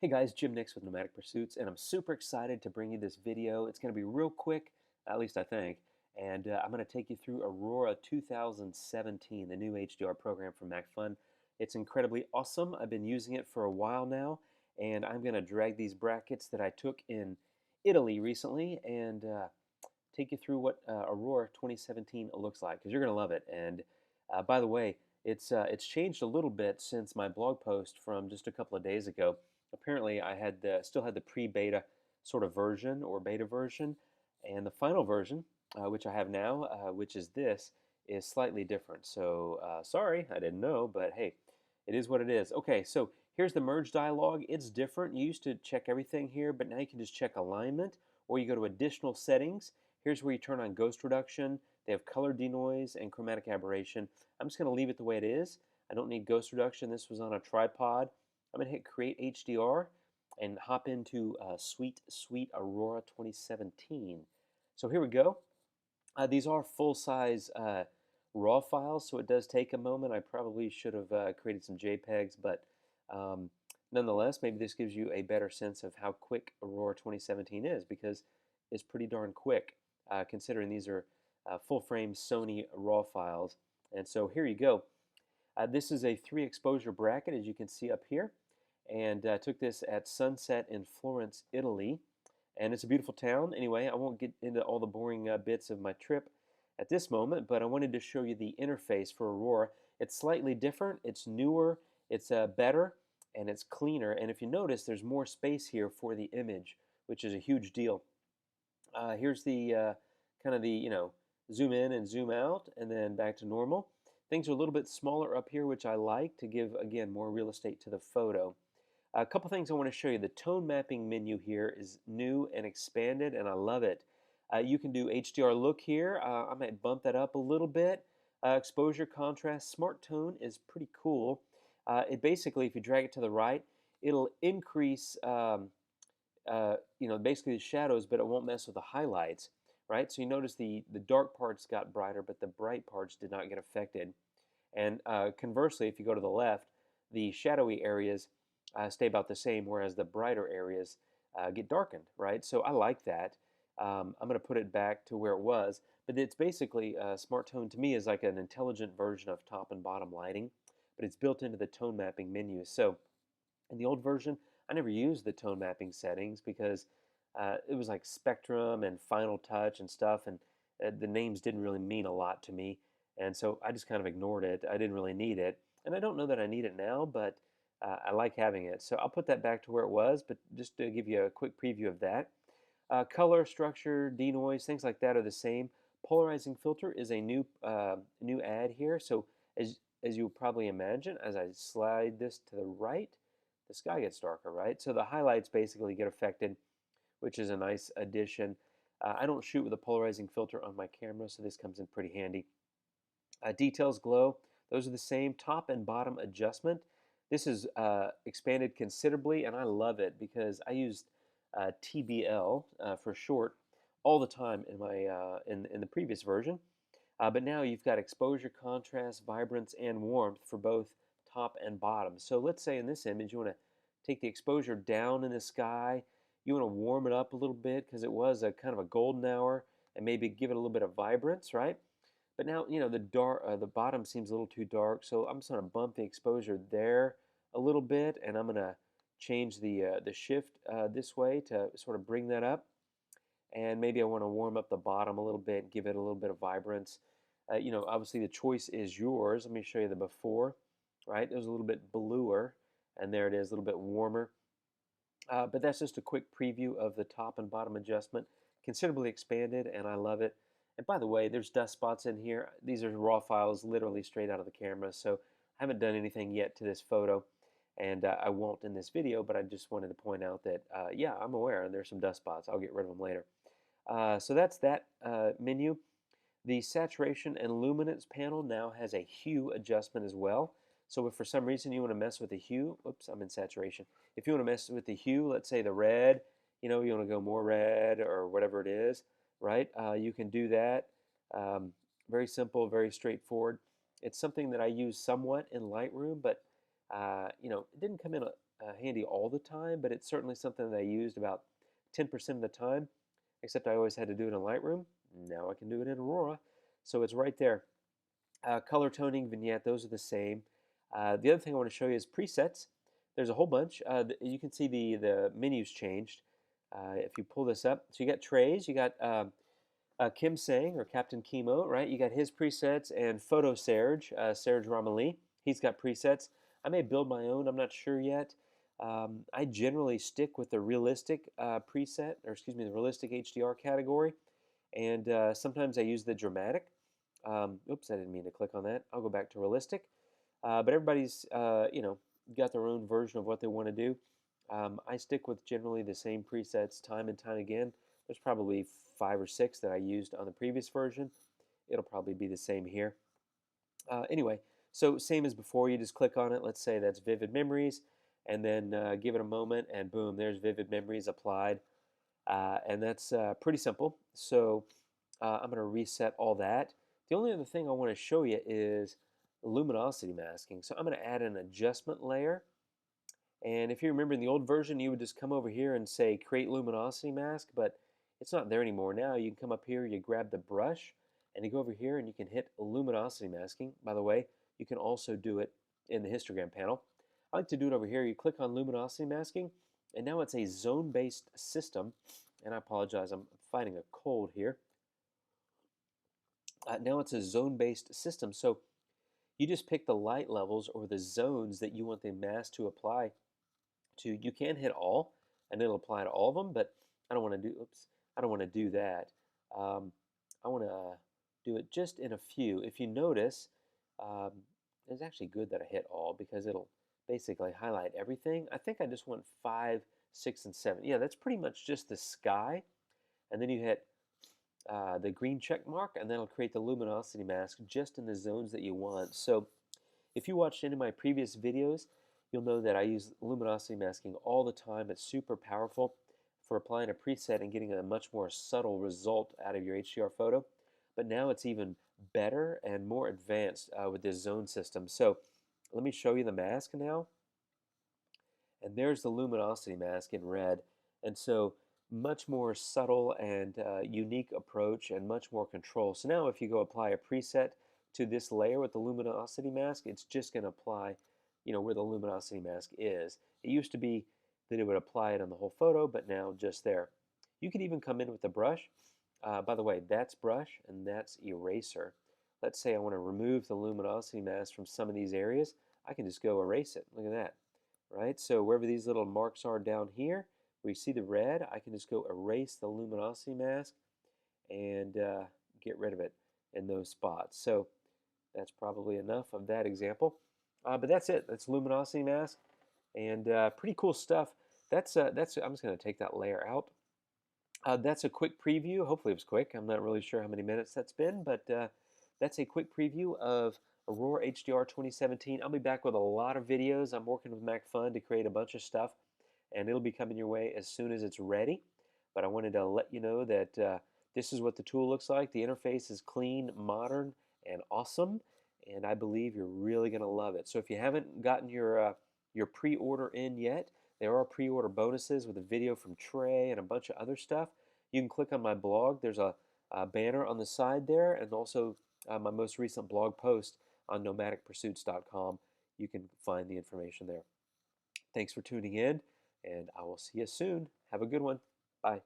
Hey guys, Jim Nix with Nomadic Pursuits, and I'm super excited to bring you this video. It's going to be real quick, at least I think, and I'm going to take you through Aurora 2017, the new HDR program from MacFun. It's incredibly awesome. I've been using it for a while now, and I'm going to drag these brackets that I took in Italy recently and take you through what Aurora 2017 looks like, because you're going to love it. And by the way, it's changed a little bit since my blog post from just a couple of days ago. Apparently, I had still had the pre-beta sort of version or beta version, and the final version, which I have now, which is this, is slightly different. So sorry, I didn't know, but hey, it is what it is. Okay, so here's the merge dialog. It's different. You used to check everything here, but now you can just check alignment, or you go to additional settings. Here's where you turn on ghost reduction. They have color denoise and chromatic aberration. I'm just going to leave it the way it is. I don't need ghost reduction. This was on a tripod. I'm going to hit Create HDR and hop into Sweet Aurora 2017. So here we go. These are full-size RAW files, so it does take a moment. I probably should have created some JPEGs, but nonetheless, maybe this gives you a better sense of how quick Aurora 2017 is, because it's pretty darn quick, considering these are full-frame Sony RAW files. And so here you go. This is a 3 exposure bracket, as you can see up here, and took this at sunset in Florence, Italy. And it's a beautiful town. Anyway, I won't get into all the boring bits of my trip at this moment, but I wanted to show you the interface for Aurora. It's slightly different, it's newer, it's better, and it's cleaner. And if you notice, there's more space here for the image, which is a huge deal. Here's the kind of the, zoom in and zoom out, and then back to normal. Things are a little bit smaller up here, which I like to give, again, more real estate to the photo. A couple things I want to show you. The tone mapping menu here is new and expanded, and I love it. You can do HDR look here. I might bump that up a little bit. Exposure, contrast, smart tone is pretty cool. It basically, if you drag it to the right, it'll increase, basically the shadows, but it won't mess with the highlights, right? So you notice the dark parts got brighter, but the bright parts did not get affected. And conversely, if you go to the left, the shadowy areas stay about the same, whereas the brighter areas get darkened, right? So I like that. I'm going to put it back to where it was, but it's basically Smart Tone to me is like an intelligent version of top and bottom lighting, but it's built into the tone mapping menu. So in the old version, I never used the tone mapping settings because it was like Spectrum and Final Touch and stuff, and the names didn't really mean a lot to me, and so I just kind of ignored it. I didn't really need it, and I don't know that I need it now, but I like having it. So I'll put that back to where it was, but just to give you a quick preview of that. Color, structure, denoise, things like that are the same. Polarizing filter is a new add here. So as you'll probably imagine, as I slide this to the right, the sky gets darker, right? So the highlights basically get affected, which is a nice addition. I don't shoot with a polarizing filter on my camera, so this comes in pretty handy. Details, glow, those are the same. Top and bottom adjustment. This is expanded considerably, and I love it because I used TBL for short all the time in my in the previous version. But now you've got exposure, contrast, vibrance, and warmth for both top and bottom. So let's say in this image you want to take the exposure down in the sky. You want to warm it up a little bit because it was a kind of a golden hour, and maybe give it a little bit of vibrance, right? But now, the bottom seems a little too dark, so I'm just going to bump the exposure there a little bit, and I'm going to change the shift this way to sort of bring that up. And maybe I want to warm up the bottom a little bit, give it a little bit of vibrance. Obviously the choice is yours. Let me show you the before, right? It was a little bit bluer, and there it is, a little bit warmer. But that's just a quick preview of the top and bottom adjustment. Considerably expanded, and I love it. And by the way, there's dust spots in here. These are raw files literally straight out of the camera, so I haven't done anything yet to this photo, and I won't in this video, but I just wanted to point out that, yeah, I'm aware, and there's some dust spots. I'll get rid of them later. So that's that menu. The saturation and luminance panel now has a hue adjustment as well. So if for some reason you want to mess with the hue, oops, I'm in saturation. If you want to mess with the hue, let's say the red, you want to go more red or whatever it is, right? You can do that. Very simple, very straightforward. It's something that I use somewhat in Lightroom, but it didn't come in handy all the time, but it's certainly something that I used about 10% of the time, except I always had to do it in Lightroom. Now I can do it in Aurora, so it's right there. Color toning, vignette, those are the same. The other thing I want to show you is presets. There's a whole bunch. You can see the menus changed. If you pull this up, so you got trays, you got Kim Sang, or Captain Chemo, right? You got his presets, and Photo Serge, Serge Ramali. He's got presets. I may build my own, I'm not sure yet. I generally stick with the realistic preset, or excuse me, the realistic HDR category, and sometimes I use the dramatic. Oops, I didn't mean to click on that. I'll go back to realistic. But everybody's, got their own version of what they want to do. I stick with generally the same presets time and time again. There's probably 5 or 6 that I used on the previous version. It'll probably be the same here. Anyway, so same as before, you just click on it. Let's say that's Vivid Memories, and then give it a moment, and boom, there's Vivid Memories applied. And that's pretty simple. So I'm going to reset all that. The only other thing I want to show you is luminosity masking. So I'm going to add an adjustment layer. And if you remember in the old version, you would just come over here and say create luminosity mask, but it's not there anymore. Now you can come up here, you grab the brush, and you go over here and you can hit luminosity masking. By the way, you can also do it in the histogram panel. I like to do it over here. You click on luminosity masking, and now it's a zone-based system. And I apologize, I'm fighting a cold here. Now it's a zone-based system. So you just pick the light levels or the zones that you want the mask to apply to. You can hit all, and it'll apply to all of them, but I don't want to do, I don't want to do that. I want to do it just in a few. If you notice, it's actually good that I hit all because it'll basically highlight everything. I think I just want 5, 6, and 7. Yeah, that's pretty much just the sky. And then you hit the green check mark, and that'll create the luminosity mask just in the zones that you want. So if you watched any of my previous videos, you'll know that I use luminosity masking all the time. It's super powerful for applying a preset and getting a much more subtle result out of your HDR photo. But now it's even better and more advanced with this zone system. So let me show you the mask now. And there's the luminosity mask in red. And so much more subtle and unique approach and much more control. So now if you go apply a preset to this layer with the luminosity mask, it's just going to apply, where the luminosity mask is. It used to be that it would apply it on the whole photo, but now just there. You could even come in with the brush. By the way, that's brush and that's eraser. Let's say I want to remove the luminosity mask from some of these areas. I can just go erase it. Look at that, right? So wherever these little marks are down here, where you see the red, I can just go erase the luminosity mask and get rid of it in those spots. So that's probably enough of that example. But that's it. That's luminosity mask, and pretty cool stuff. I'm just going to take that layer out. That's a quick preview. Hopefully it was quick. I'm not really sure how many minutes that's been, but that's a quick preview of Aurora HDR 2017. I'll be back with a lot of videos. I'm working with MacFun to create a bunch of stuff, and it'll be coming your way as soon as it's ready. But I wanted to let you know that this is what the tool looks like. The interface is clean, modern, and awesome, and I believe you're really going to love it. So if you haven't gotten your pre-order in yet, there are pre-order bonuses with a video from Trey and a bunch of other stuff. You can click on my blog. There's a banner on the side there, and also my most recent blog post on nomadicpursuits.com. You can find the information there. Thanks for tuning in, and I will see you soon. Have a good one. Bye.